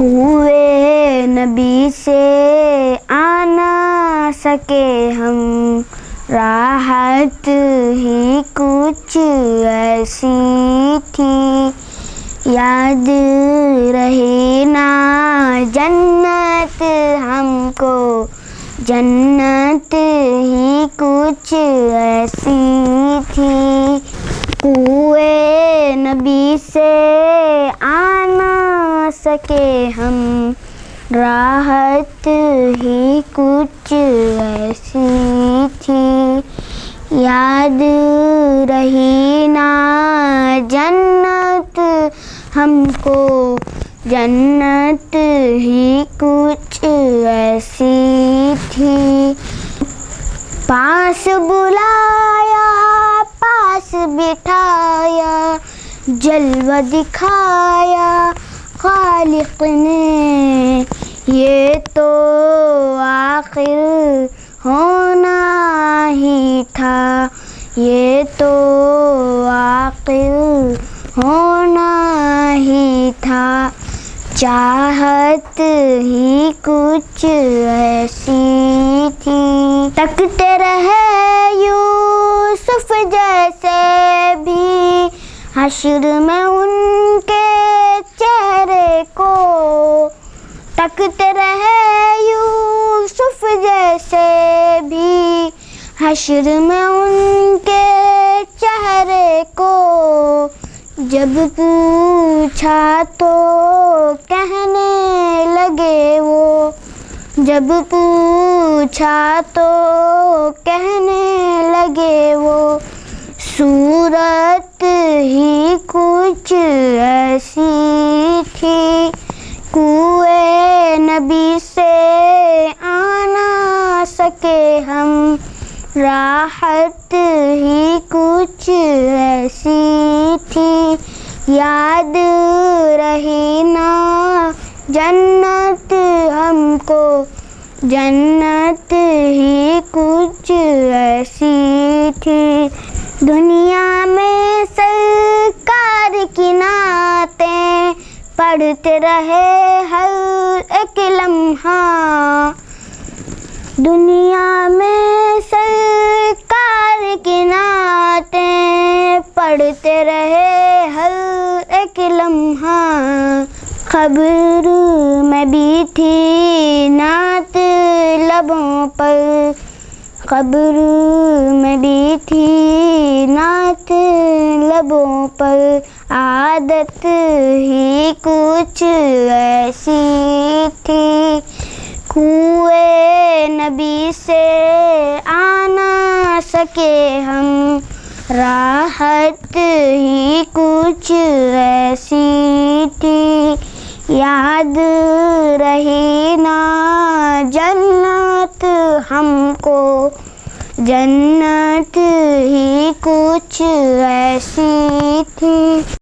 کوئے نبی سے آ نہ سکے ہم، راحت ہی کچھ ایسی تھی، یاد رہے نا جنت ہم کو، جنت ہی کچھ ایسی تھی۔ کوئے نبی سے آ نہ سکے ہم، راحت ہی کچھ ایسی تھی، یاد رہی نا جنت ہم کو، جنت ہی کچھ ایسی تھی۔ پاس بلایا پاس بٹھایا، جلوہ دکھایا خالق نے، یہ تو آخر ہونا ہی تھا، یہ تو آخر ہونا ہی تھا، چاہت ہی کچھ ایسی تھی۔ تکتے رہے یوسف جیسے بھی حشر میں ان کے چہرے کو، تکتے رہے یوسف جیسے بھی حشر میں ان کے چہرے کو، جب پوچھا تو کہنے لگے وہ، جب پوچھا تو کہنے لگے وہ، صورت ہی کچھ ایسی تھی۔ کوئے نبی سے آ نہ سکے ہم، راحت ہی کچھ ایسی تھی، یاد رہی نا جنت ہم کو، جنت ہی کچھ ایسی تھی۔ دنیا میں سرکار کی نعتیں پڑھتے رہے ہر ایک لمحہ، دنیا میں سرکار کی نعتیں پڑھتے رہے ہر ایک لمحہ، قبر میں بھی تھی نعت لبوں پر، قبر میں بھی تھی نعت لبوں پر، عادت ہی کچھ ایسی تھی۔ کوئے نبی سے آ نہ سکے ہم، راحت ہی کچھ ایسی تھی، یاد رہی نا جنت ہم کو، جنت ہی کچھ ایسی تھی۔